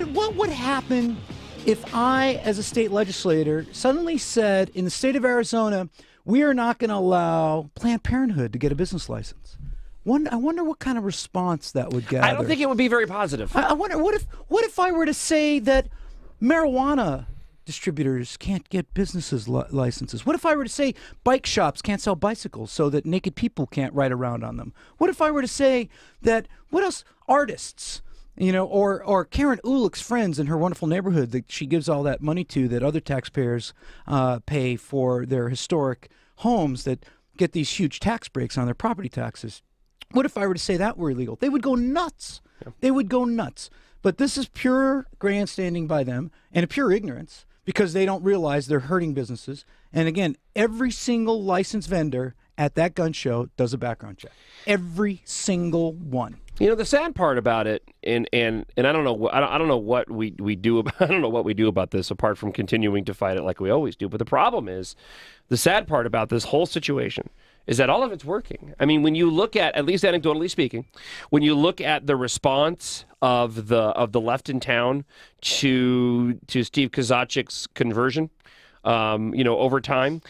What would happen if I, as a state legislator, suddenly said in the state of Arizona, we are not going to allow Planned Parenthood to get a business license? I wonder what kind of response that would gather. I don't think it would be very positive. I wonder what if I were to say that marijuana distributors can't get businesses licenses? What if I were to say bike shops can't sell bicycles so that naked people can't ride around on them? What if I were to say that, what else, artists, or Karen Ulick's friends in her wonderful neighborhood that she gives all that money to, that other taxpayers pay for their historic homes that get these huge tax breaks on their property taxes? What if I were to say that were illegal? They would go nuts. Yeah. They would go nuts. But this is pure grandstanding by them and a pure ignorance, because they don't realize they're hurting businesses. And again, every single licensed vendor at that gun show does a background check. Every single one. The sad part about it, and I don't know what we do about, I don't know what we do about this apart from continuing to fight it like we always do. But the problem is, the sad part about this whole situation is that all of it's working. I mean, when you look at least anecdotally speaking, when you look at the response of the left in town to Steve Kozachik's conversion, over time,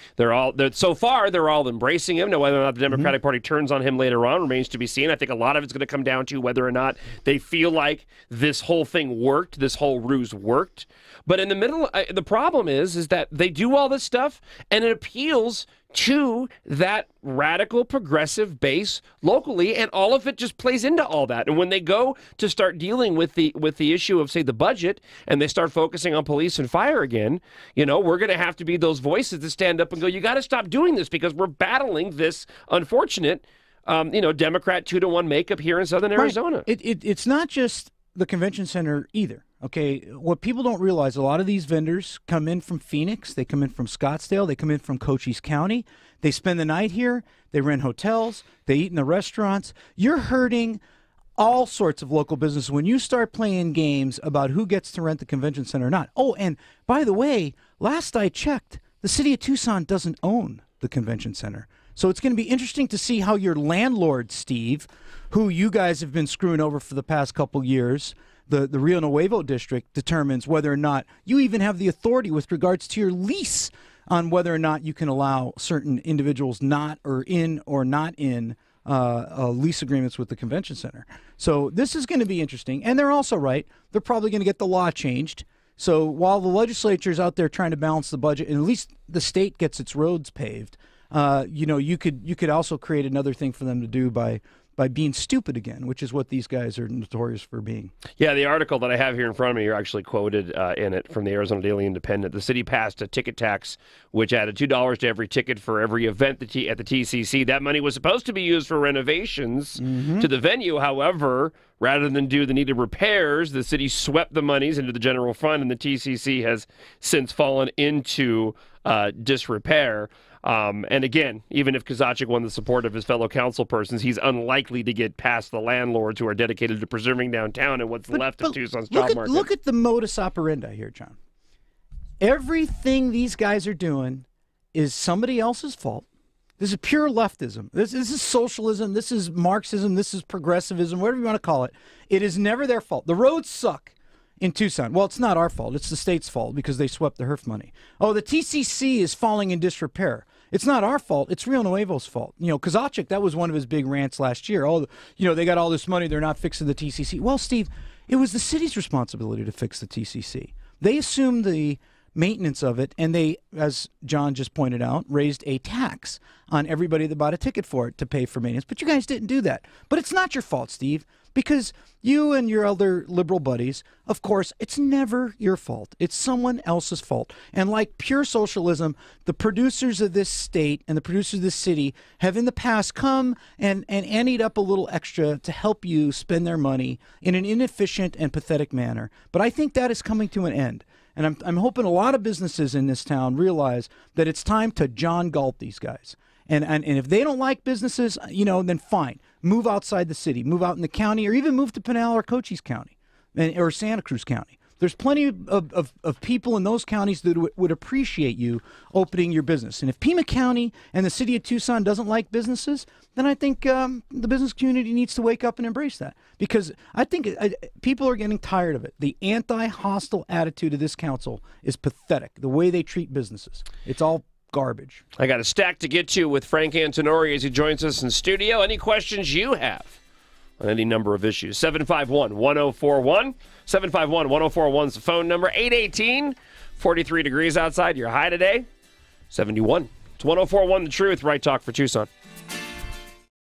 so far they're all embracing him. Now, whether or not the Democratic Party turns on him later on remains to be seen. I think a lot of it's going to come down to whether or not they feel like this whole thing worked, this whole ruse worked. But in the middle, the problem is that they do all this stuff, and it appeals to that radical progressive base locally, and all of it just plays into all that. And when they go to start dealing with the issue of, say, the budget, and they start focusing on police and fire again, we're going to have to be those voices that stand up and go, you got to stop doing this, because we're battling this unfortunate Democrat 2-to-1 makeup here in Southern Arizona. Right. It's not just the convention center either. Okay, what people don't realize, a lot of these vendors come in from Phoenix, they come in from Scottsdale, they come in from Cochise County, they spend the night here, they rent hotels, they eat in the restaurants. You're hurting all sorts of local business when you start playing games about who gets to rent the convention center or not. Oh, and by the way, last I checked, the city of Tucson doesn't own the convention center. So it's going to be interesting to see how your landlord, Steve, who you guys have been screwing over for the past couple years, the Rio Nuevo district, determines whether or not you even have the authority with regards to your lease on whether or not you can allow certain individuals not or not in lease agreements with the convention center. So this is going to be interesting. And they're also right. They're probably going to get the law changed. So while the legislature's out there trying to balance the budget, and at least the state gets its roads paved, you could also create another thing for them to do by being stupid again, which is what these guys are notorious for being. Yeah, the article that I have here in front of me, you're actually quoted in it from the Arizona Daily Independent. The city passed a ticket tax, which added $2 to every ticket for every event at the TCC. That money was supposed to be used for renovations to the venue. However, rather than do the needed repairs, the city swept the monies into the general fund, and the TCC has since fallen into disrepair. And again, even if Kozachik won the support of his fellow council persons, he's unlikely to get past the landlords who are dedicated to preserving downtown and what's left of Tucson's job market. Look at the modus operandi here, John. Everything these guys are doing is somebody else's fault. This is pure leftism. This is socialism. This is Marxism. This is progressivism, whatever you want to call it. It is never their fault. The roads suck in Tucson. Well, it's not our fault. It's the state's fault because they swept the HERF money. Oh, the TCC is falling in disrepair. It's not our fault. It's Rio Nuevo's fault. Kozachik, that was one of his big rants last year. Oh, they got all this money. They're not fixing the TCC. Well, Steve, it was the city's responsibility to fix the TCC. They assumed the maintenance of it, and they, as John just pointed out, raised a tax on everybody that bought a ticket for it to pay for maintenance. But you guys didn't do that. But it's not your fault, Steve, because you and your other liberal buddies, of course, it's never your fault. It's someone else's fault. And like pure socialism, the producers of this state and the producers of this city have in the past come and anteed up a little extra to help you spend their money in an inefficient and pathetic manner. But I think that is coming to an end. And I'm hoping a lot of businesses in this town realize that it's time to John Galt these guys. And if they don't like businesses, then fine. Move outside the city, move out in the county, or even move to Pinal or Cochise County or Santa Cruz County. There's plenty of people in those counties that would appreciate you opening your business. And if Pima County and the city of Tucson doesn't like businesses, then I think the business community needs to wake up and embrace that. Because I think people are getting tired of it. The anti-hostile attitude of this council is pathetic. The way they treat businesses. It's all garbage. I got a stack to get to with Frank Antenori as he joins us in studio. Any questions you have on any number of issues? 751-1041. 751-1041 is the phone number. 818, 43 degrees outside. Your high today, 71. It's 1041 The Truth, Right Talk for Tucson.